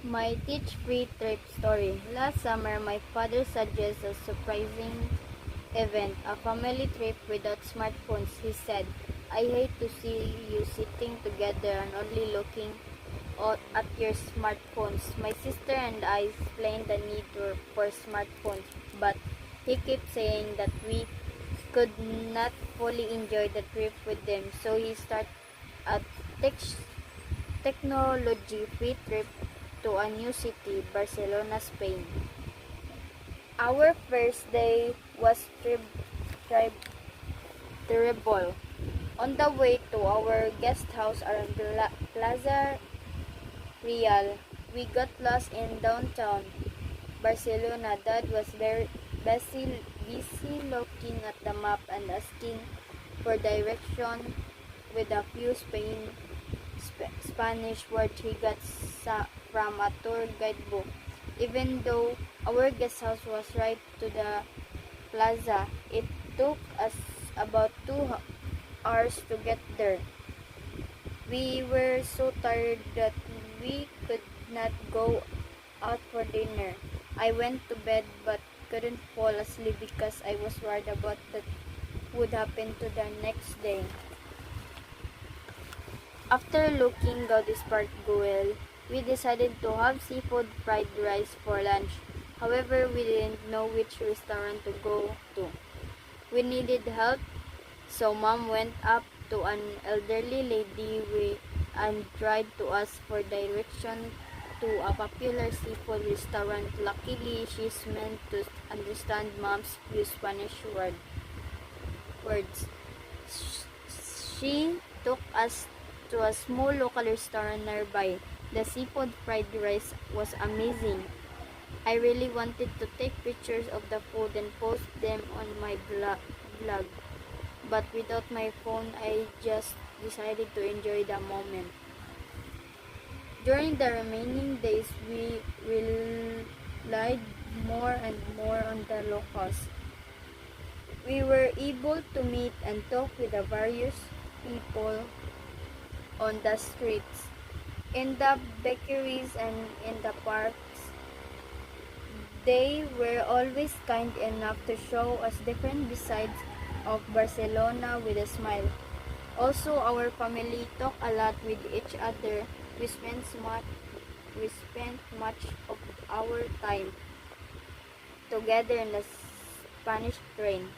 My Teach Free Trip story. Last summer, my father suggested a surprising event, a family trip without smartphones. He said, I hate to see you sitting together and only looking at your smartphones. My sister and I explained the need for smartphones, but he kept saying that we could not fully enjoy the trip with them, so he started a tech- technology-free trip to a new city, Barcelona, Spain. Our first day was terrible. On the way to our guest house around Plaza Real, we got lost in downtown Barcelona. Dad was very busy looking at the map and asking for direction with a few Spanish words he got from a tour guidebook. Even though our guest house was right to the plaza, it took us about 2 hours to get there. We were so tired that we could not go out for dinner. I went to bed but couldn't fall asleep because I was worried about what would happen to the next day. After looking Gaudis Park Goel, we decided to have seafood fried rice for lunch. However, we didn't know which restaurant to go to. We needed help, so Mom went up to an elderly lady and tried to ask for direction to a popular seafood restaurant. Luckily, she's meant to understand Mom's few Spanish words. She took us to a small local restaurant nearby. The seafood fried rice was amazing. I really wanted to take pictures of the food and post them on my blog. But without my phone, I just decided to enjoy the moment. During the remaining days, we relied more and more on the locals. We were able to meet and talk with the various people on the streets, in the bakeries, and in the parks. They were always kind enough to show us different sides of Barcelona with a smile. Also, our family talked a lot with each other. We spent much of our time together in the Spanish train,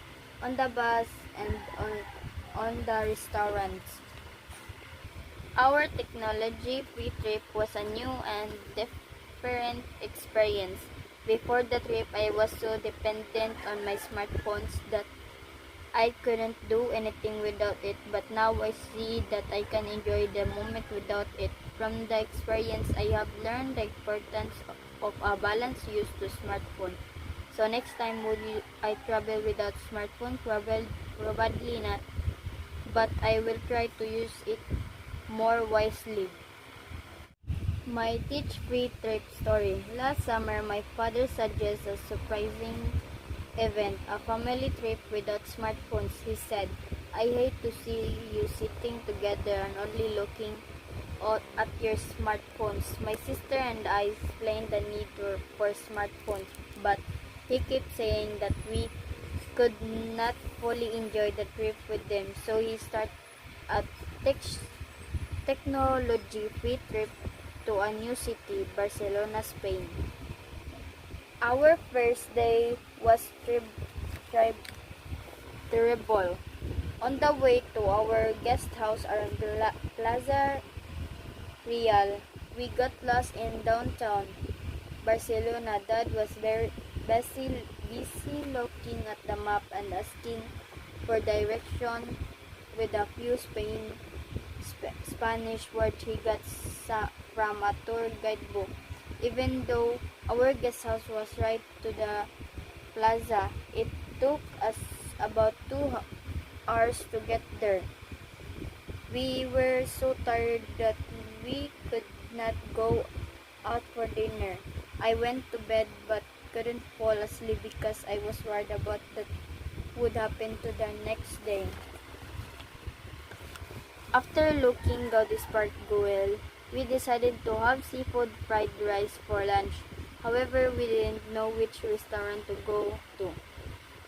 on the bus, and on the restaurants. Our technology-free trip was a new and different experience. Before the trip, I was so dependent on my smartphones that I couldn't do anything without it, but now I see that I can enjoy the moment without it. From the experience, I have learned the importance of a balanced use to smartphone. So next time I travel without smartphone? Probably not, but I will try to use it more wisely. My Teach Free Trip story. Last summer, my father suggested a surprising event, a family trip without smartphones. He said, I hate to see you sitting together and only looking at your smartphones. My sister and I explained the need for smartphones, but he kept saying that we could not fully enjoy the trip with them, so he started a technology-free trip to a new city, Barcelona, Spain. Our first day was terrible. On the way to our guest house around Plaza Real, we got lost in downtown Barcelona. Dad was very busy looking at the map and asking for direction with a few Spanish words he got from a tour guidebook. Even though our guest house was right to the plaza, it took us about 2 hours to get there. We were so tired that we could not go out for dinner. I went to bed but couldn't fall asleep because I was worried about what would happen to the next day. After looking Gaudis Park Goel, we decided to have seafood fried rice for lunch. However, we didn't know which restaurant to go to.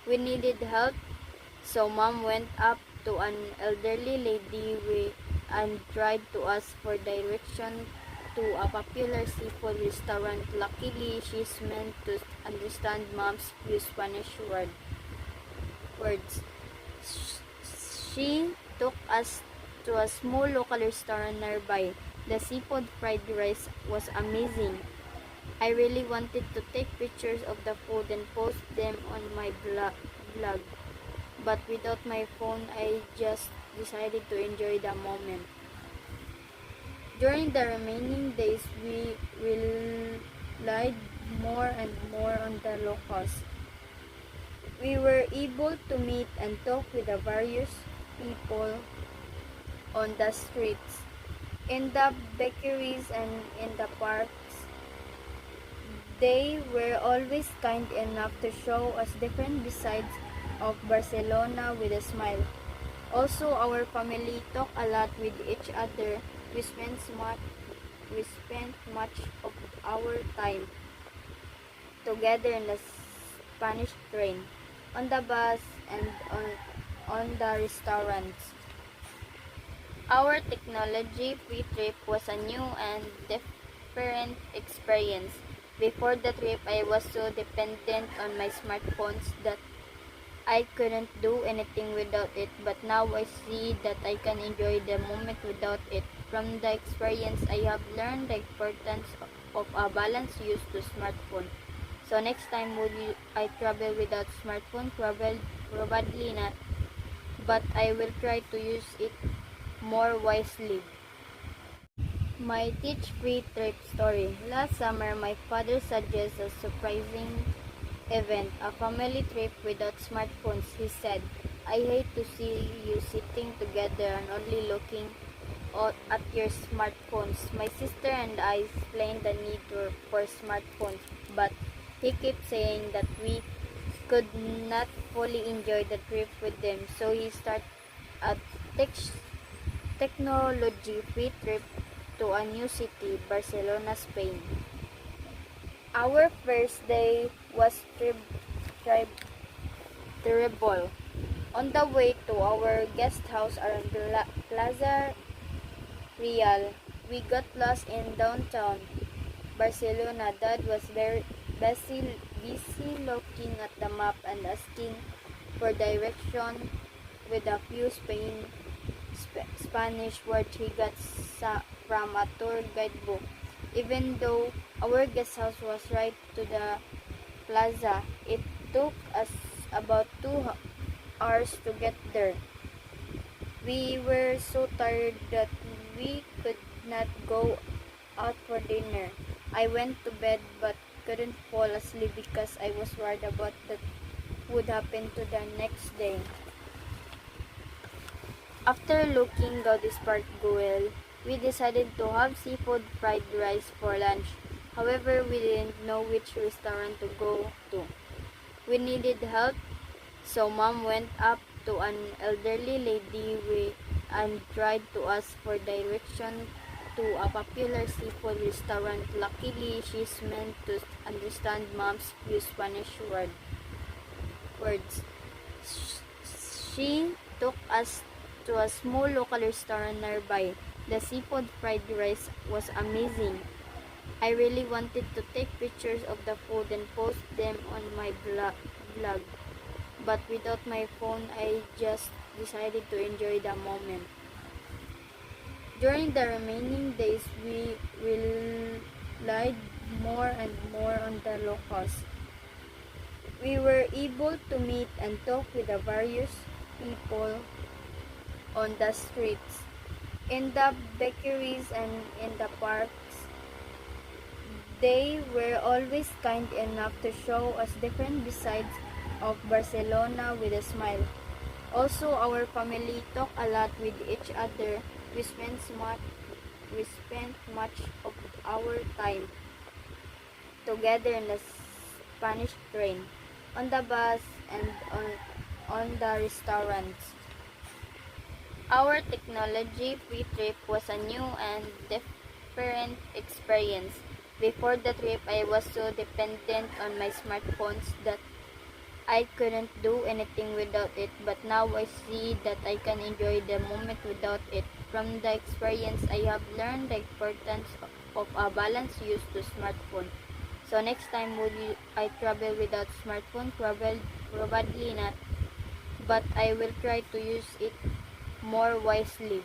We needed help, so Mom went up to an elderly lady and tried to ask for direction to a popular seafood restaurant. Luckily, she's meant to understand Mom's few Spanish words. She took us to a small local restaurant nearby. The seafood fried rice was amazing. I really wanted to take pictures of the food and post them on my blog. But without my phone, I just decided to enjoy the moment. During the remaining days, we relied more and more on the locals. We were able to meet and talk with the various people on the streets, in the bakeries, and in the parks. They were always kind enough to show us different sides of Barcelona with a smile. Also, our family talked a lot with each other. We spent much of our time together in the Spanish train, on the bus, and on the restaurants. Our technology-free trip was a new and different experience. Before the trip, I was so dependent on my smartphones that I couldn't do anything without it, but now I see that I can enjoy the moment without it. From the experience, I have learned the importance of a balanced use to smartphone. So next time I travel without smartphone? Probably not, but I will try to use it more wisely. My teach-free trip story. Last summer, my father suggested a surprising event, a family trip without smartphones. He said, "I hate to see you sitting together and only looking at your smartphones." My sister and I explained the need for smartphones, but he kept saying that we could not fully enjoy the trip with them, so he started a technology-free trip to a new city, Barcelona, Spain. Our first day was terrible. On the way to our guest house around Plaza Real, we got lost in downtown Barcelona. Dad was very busy looking at the map and asking for direction with a few Spanish words he got from a tour guidebook. Even though our guest house was right to the plaza, it took us about 2 hours to get there. We were so tired that we could not go out for dinner. I went to bed but couldn't fall asleep because I was worried about what would happen to the next day. After looking Gaudis Park Goel, we decided to have seafood fried rice for lunch. However, we didn't know which restaurant to go to. We needed help, so Mom went up to an elderly lady and tried to ask for direction to a popular seafood restaurant. Luckily, she's meant to understand Mom's few Spanish words. She took us to a small local restaurant nearby. The seafood fried rice was amazing. I really wanted to take pictures of the food and post them on my blog. But without my phone, I just decided to enjoy the moment. During the remaining days, we relied more and more on the locals. We were able to meet and talk with the various people on the streets, in the bakeries, and in the parks. They were always kind enough to show us different sides of Barcelona with a smile. Also, our family talked a lot with each other. We spent much of our time together in the Spanish train, on the bus, and on the restaurants. Our technology-free trip was a new and different experience. Before the trip, I was so dependent on my smartphones that I couldn't do anything without it, but now I see that I can enjoy the moment without it. From the experience, I have learned the importance of a balanced use to smartphone. So next time I travel without smartphone? Probably not, but I will try to use it more wisely.